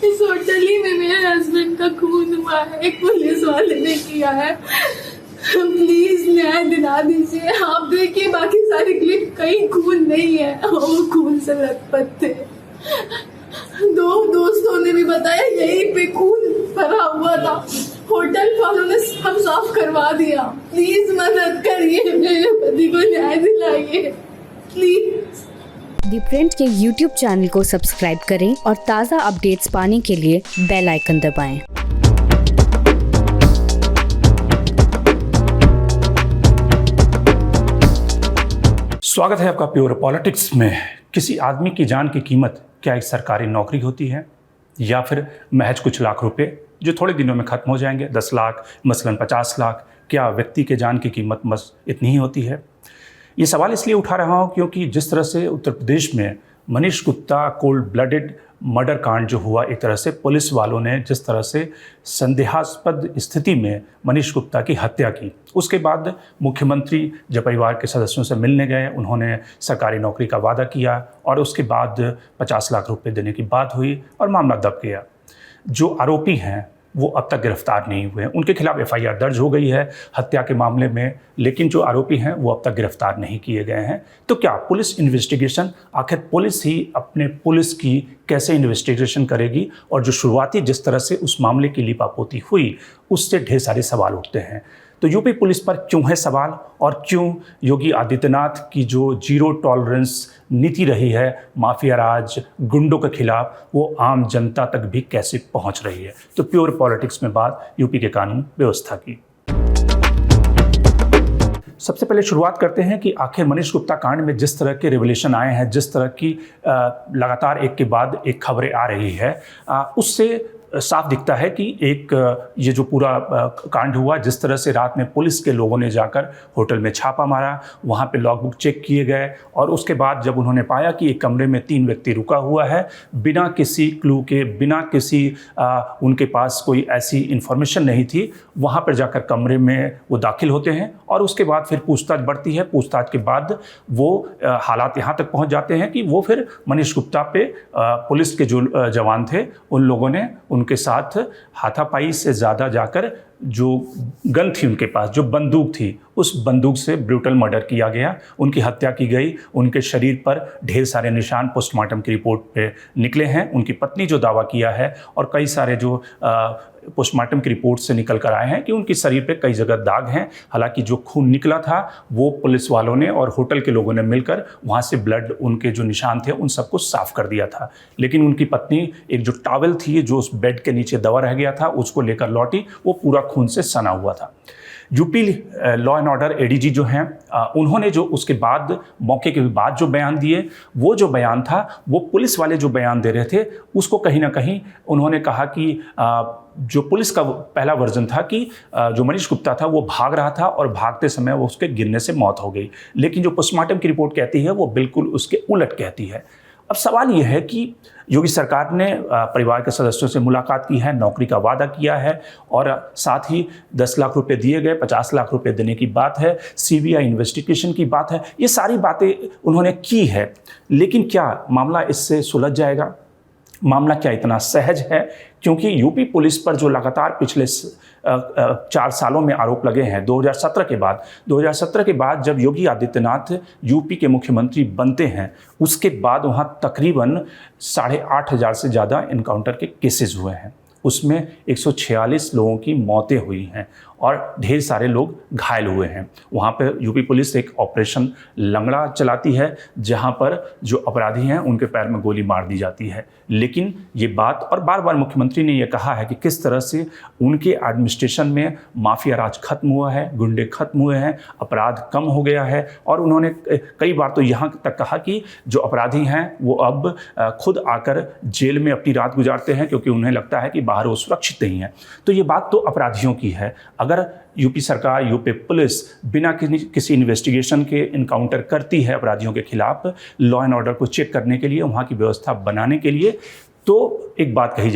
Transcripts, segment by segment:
इस होटल ही में मेरे हस्बैंड का खून हुआ है, एक पुलिस वाले ने किया है। प्लीज न्याय दिला दीजिए। आप देखिए बाकी सारी क्लिप, कहीं खून नहीं है, वो खून से लथपथ थे। दो दोस्तों ने भी बताया यहीं पे खून भरा हुआ था, होटल वालों ने सब साफ करवा दिया। प्लीज मदद करिए, मेरे पति को न्याय दिलाइए प्लीज। दी प्रिंट के YouTube चैनल को सब्सक्राइब करें और ताज़ा अपडेट्स पाने के लिए बेल आइकन दबाएं। स्वागत है आपका प्योर पॉलिटिक्स में। किसी आदमी की जान की कीमत क्या एक सरकारी नौकरी होती है या फिर महज कुछ लाख रुपए जो थोड़े दिनों में खत्म हो जाएंगे? 10 लाख मसलन 50 लाख, क्या व्यक्ति के जान की कीमत बस इतनी ही होती है? ये सवाल इसलिए उठा रहा हूँ क्योंकि जिस तरह से उत्तर प्रदेश में Manish Gupta cold blooded murder कांड जो हुआ, एक तरह से पुलिस वालों ने जिस तरह से संदेहास्पद स्थिति में मनीष गुप्ता की हत्या की, उसके बाद मुख्यमंत्री जब परिवार के सदस्यों से मिलने गए, उन्होंने सरकारी नौकरी का वादा किया और उसके बाद 50 लाख रुपए देने की बात हुई और मामला दब गया। जो आरोपी हैं वो अब तक गिरफ्तार नहीं हुए हैं। उनके खिलाफ FIR दर्ज हो गई है हत्या के मामले में, लेकिन जो आरोपी हैं वो अब तक गिरफ्तार नहीं किए गए हैं। तो क्या पुलिस इन्वेस्टिगेशन, आखिर पुलिस ही अपने पुलिस की कैसे इन्वेस्टिगेशन करेगी? और जो शुरुआती जिस तरह से उस मामले की लीपापोती हुई, उससे ढेर सारे सवाल उठते हैं। तो यूपी पुलिस पर क्यों है सवाल, और क्यों योगी आदित्यनाथ की जो जीरो टॉलरेंस नीति रही है माफिया राज गुंडों के खिलाफ, वो आम जनता तक भी कैसे पहुंच रही है? तो प्योर पॉलिटिक्स में बात यूपी के कानून व्यवस्था की। सबसे पहले शुरुआत करते हैं कि आखिर मनीष गुप्ता कांड में जिस तरह के रिवलेशन आए हैं, जिस तरह की लगातार एक के बाद एक खबरें आ रही है, उससे साफ दिखता है कि एक ये जो पूरा कांड हुआ, जिस तरह से रात में पुलिस के लोगों ने जाकर होटल में छापा मारा, वहाँ पे लॉगबुक चेक किए गए और उसके बाद जब उन्होंने पाया कि एक कमरे में 3 व्यक्ति रुका हुआ है, बिना किसी क्लू के, बिना किसी उनके पास कोई ऐसी इन्फॉर्मेशन नहीं थी, वहाँ पर जाकर कमरे में वो दाखिल होते हैं और उसके बाद फिर पूछताछ बढ़ती है। पूछताछ के बाद वो हालात यहाँ तक पहुँच जाते हैं कि वो फिर मनीष गुप्ता पे पुलिस के जो जवान थे उन लोगों ने उनके साथ हाथापाई से ज़्यादा जाकर जो गन थी उनके पास, जो बंदूक थी, उस बंदूक से ब्रूटल मर्डर किया गया, उनकी हत्या की गई। उनके शरीर पर ढेर सारे निशान पोस्टमार्टम की रिपोर्ट पे निकले हैं। उनकी पत्नी जो दावा किया है और कई सारे जो पोस्टमार्टम की रिपोर्ट से निकल कर आए हैं कि उनकी शरीर पे कई जगह दाग हैं। हालांकि जो खून निकला था वो पुलिस वालों ने और होटल के लोगों ने मिलकर वहाँ से ब्लड, उनके जो निशान थे उन सबको साफ कर दिया था। लेकिन उनकी पत्नी एक जो टॉवल थी जो उस बेड के नीचे दबा रह गया था, उसको लेकर लौटी, वो पूरा खून से सना हुआ था। UP law and order ADG जो हैं, उन्होंने जो उसके बाद मौके के बाद जो बयान दिए, वो जो बयान था वो पुलिस वाले जो बयान दे रहे थे उसको कहीं ना कहीं उन्होंने कहा कि जो पुलिस का पहला वर्जन था कि जो मनीष गुप्ता था वो भाग रहा था और भागते समय वो उसके गिरने से मौत हो गई। लेकिन जो पोस्टमार्टम की रिपोर्ट कहती है वो बिल्कुल उसके उलट कहती है। अब सवाल यह है कि योगी सरकार ने परिवार के सदस्यों से मुलाकात की है, नौकरी का वादा किया है और साथ ही 10 लाख रुपए दिए गए, 50 लाख रुपए देने की बात है, CBI इन्वेस्टिगेशन की बात है, ये सारी बातें उन्होंने की है। लेकिन क्या मामला इससे सुलझ जाएगा? मामला क्या इतना सहज है? क्योंकि यूपी पुलिस पर जो लगातार पिछले 4 सालों में आरोप लगे हैं, 2017 के बाद जब योगी आदित्यनाथ यूपी के मुख्यमंत्री बनते हैं, उसके बाद वहाँ तकरीबन 8,500 से ज़्यादा इनकाउंटर के केसेस हुए हैं। उसमें 146 लोगों की मौतें हुई हैं और ढेर सारे लोग घायल हुए हैं। वहाँ पर यूपी पुलिस एक ऑपरेशन लंगड़ा चलाती है जहाँ पर जो अपराधी हैं उनके पैर में गोली मार दी जाती है। लेकिन ये बात, और बार बार मुख्यमंत्री ने यह कहा है कि किस तरह से उनके एडमिनिस्ट्रेशन में माफिया राज खत्म हुआ है, गुंडे खत्म हुए हैं, अपराध कम हो गया है। और उन्होंने कई बार तो यहाँ तक कहा कि जो अपराधी हैं वो अब खुद आकर जेल में अपनी रात गुजारते हैं क्योंकि उन्हें लगता है कि बाहर वो सुरक्षित नहीं है। तो ये बात तो अपराधियों की है। अगर यूपी सरकार, यूपी पुलिस बिना किसी इन्वेस्टिगेशन के इनकाउंटर करती है अपराधियों के खिलाफ, लॉ एंड ऑर्डर को चेक करने के लिए, वहाँ की व्यवस्था बनाने के लिए, तो एक बात कही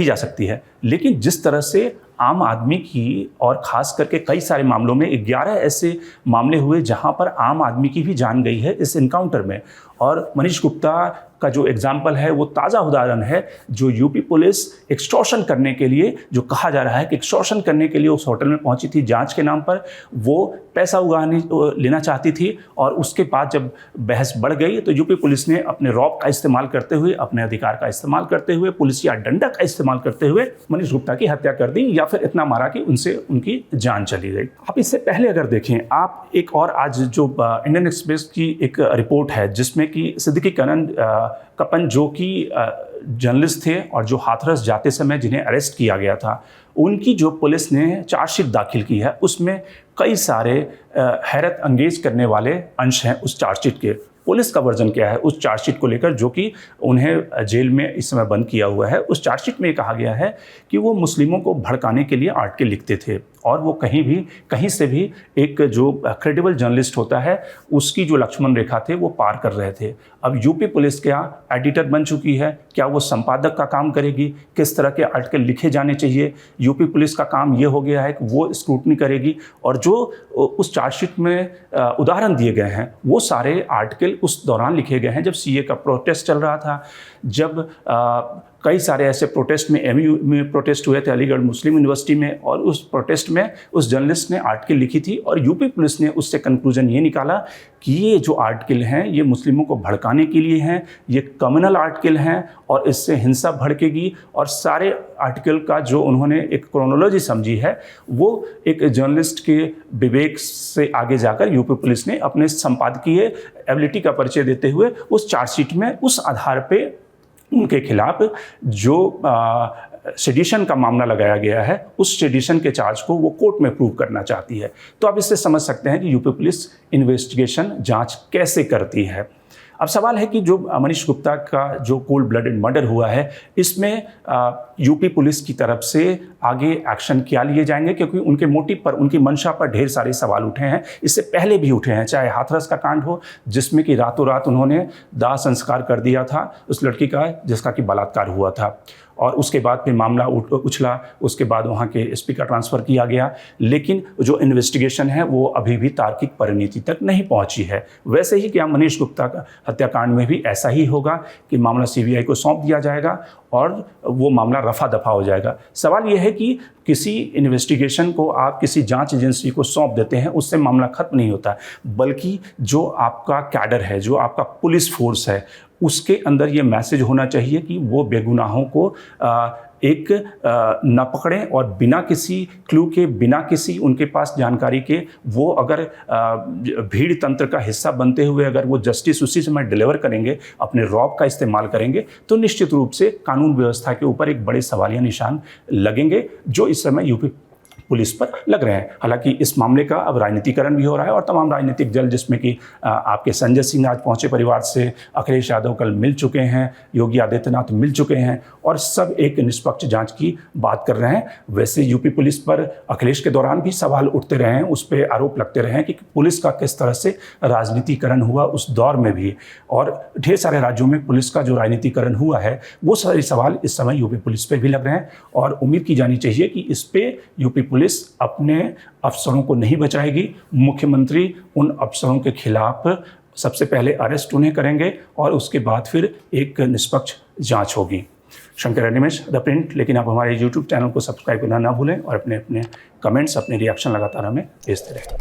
जा सकती है। लेकिन जिस तरह से आम आदमी की, और ख़ास करके कई सारे मामलों में 11 ऐसे मामले हुए जहां पर आम आदमी की भी जान गई है इस इनकाउंटर में, और मनीष गुप्ता का जो एग्जाम्पल है वो ताज़ा उदाहरण है। जो यूपी पुलिस एक्सटॉर्शन करने के लिए, जो कहा जा रहा है कि एक्सटॉर्शन करने के लिए उस होटल में पहुंची थी जांच के नाम पर, वो पैसा लेना चाहती थी और उसके बाद जब बहस बढ़ गई तो यूपी पुलिस ने अपने रॉब का इस्तेमाल करते हुए, अपने अधिकार का इस्तेमाल करते हुए, पुलिसिया डंडा का इस्तेमाल करते हुए मनीष गुप्ता की हत्या कर दी, या फिर इतना मारा कि उनसे उनकी जान चली गई। अब इससे पहले अगर देखें आप, एक और आज जो इंडियन एक्सप्रेस की एक रिपोर्ट है जिसमें कि सिद्दीकी कपन जो कि जर्नलिस्ट थे और जो हाथरस जाते समय जिन्हें अरेस्ट किया गया था, उनकी जो पुलिस ने चार्जशीट दाखिल की है उसमें कई सारे हैरत अंगेज करने वाले अंश हैं उस चार्जशीट के। पुलिस का वर्जन क्या है उस चार्जशीट को लेकर, जो कि उन्हें जेल में इस समय बंद किया हुआ है। उस चार्जशीट में कहा गया है कि वो मुस्लिमों को भड़काने के लिए आर्टिकल लिखते थे और वो कहीं से भी एक जो क्रेडिबल जर्नलिस्ट होता है उसकी जो लक्ष्मण रेखा थे वो पार कर रहे थे। अब यूपी पुलिस क्या एडिटर बन चुकी है, क्या वो संपादक का काम करेगी, किस तरह के आर्टिकल लिखे जाने चाहिए, यूपी पुलिस का काम ये हो गया है कि वो स्क्रूटनी करेगी। और जो उस चार्जशीट में उदाहरण दिए गए हैं वो सारे आर्टिकल उस दौरान लिखे गए हैं जब सीए का प्रोटेस्ट चल रहा था, जब कई सारे ऐसे प्रोटेस्ट में एमयू में प्रोटेस्ट हुए थे अलीगढ़ मुस्लिम यूनिवर्सिटी में, और उस प्रोटेस्ट में उस जर्नलिस्ट ने आर्टिकल लिखी थी और यूपी पुलिस ने उससे कंक्लूजन ये निकाला कि ये जो आर्टिकल हैं ये मुस्लिमों को भड़काने के लिए हैं, ये कम्युनल आर्टिकल हैं और इससे हिंसा भड़केगी। और सारे आर्टिकल का जो उन्होंने एक क्रोनोलॉजी समझी है वो एक जर्नलिस्ट के विवेक से आगे जाकर यूपी पुलिस ने अपने संपादकीय एबिलिटी का परिचय देते हुए उस चार्जशीट में उस आधार पे उनके खिलाफ जो सेडिशन का मामला लगाया गया है उस सेडिशन के चार्ज को वो कोर्ट में प्रूव करना चाहती है। तो आप इससे समझ सकते हैं कि यूपी पुलिस इन्वेस्टिगेशन जांच कैसे करती है। अब सवाल है कि जो मनीष गुप्ता का जो कोल्ड ब्लडेड मर्डर हुआ है इसमें यूपी पुलिस की तरफ से आगे एक्शन क्या लिए जाएंगे, क्योंकि उनके मोटिव पर, उनकी मंशा पर ढेर सारे सवाल उठे हैं। इससे पहले भी उठे हैं, चाहे हाथरस का कांड हो जिसमें कि रातों रात उन्होंने दाह संस्कार कर दिया था उस लड़की का जिसका कि बलात्कार हुआ था, और उसके बाद फिर मामला उछला, उसके बाद वहाँ के एसपी का ट्रांसफ़र किया गया, लेकिन जो इन्वेस्टिगेशन है वो अभी भी तार्किक परिणति तक नहीं पहुँची है। वैसे ही क्या मनीष गुप्ता का हत्याकांड में भी ऐसा ही होगा कि मामला सीबीआई को सौंप दिया जाएगा और वो मामला रफा दफा हो जाएगा। सवाल यह है कि किसी इन्वेस्टिगेशन को आप किसी जांच एजेंसी को सौंप देते हैं उससे मामला खत्म नहीं होता, बल्कि जो आपका कैडर है, जो आपका पुलिस फोर्स है, उसके अंदर ये मैसेज होना चाहिए कि वो बेगुनाहों को न पकड़ें और बिना किसी क्लू के, बिना किसी उनके पास जानकारी के, वो अगर भीड़ तंत्र का हिस्सा बनते हुए अगर वो जस्टिस उसी समय डिलीवर करेंगे, अपने रॉब का इस्तेमाल करेंगे, तो निश्चित रूप से कानून व्यवस्था के ऊपर एक बड़े सवालिया निशान लगेंगे जो इस समय यूपी पुलिस पर लग रहे हैं। हालांकि इस मामले का अब राजनीतिकरण भी हो रहा है और तमाम राजनीतिक दल, जिसमें कि आपके संजय सिंह आज पहुंचे परिवार से, अखिलेश यादव कल मिल चुके हैं, योगी आदित्यनाथ मिल चुके हैं और सब एक निष्पक्ष जांच की बात कर रहे हैं। वैसे यूपी पुलिस पर अखिलेश के दौरान भी सवाल उठते रहे हैं, उस पर आरोप लगते रहे हैं कि पुलिस का किस तरह से राजनीतिकरण हुआ उस दौर में भी, और ढेर सारे राज्यों में पुलिस का जो राजनीतिकरण हुआ है वो सारे सवाल इस समय यूपी पुलिस पर भी लग रहे हैं। और उम्मीद की जानी चाहिए कि इस पर यूपी पुलिस अपने अफसरों को नहीं बचाएगी। मुख्यमंत्री उन अफसरों के खिलाफ सबसे पहले अरेस्ट उन्हें करेंगे और उसके बाद फिर एक निष्पक्ष जांच होगी। Shankar Animesh the Print. लेकिन आप हमारे YouTube चैनल को सब्सक्राइब करना ना भूलें और अपने कमेंट्स, अपने रिएक्शन लगातार हमें भेजते रहें।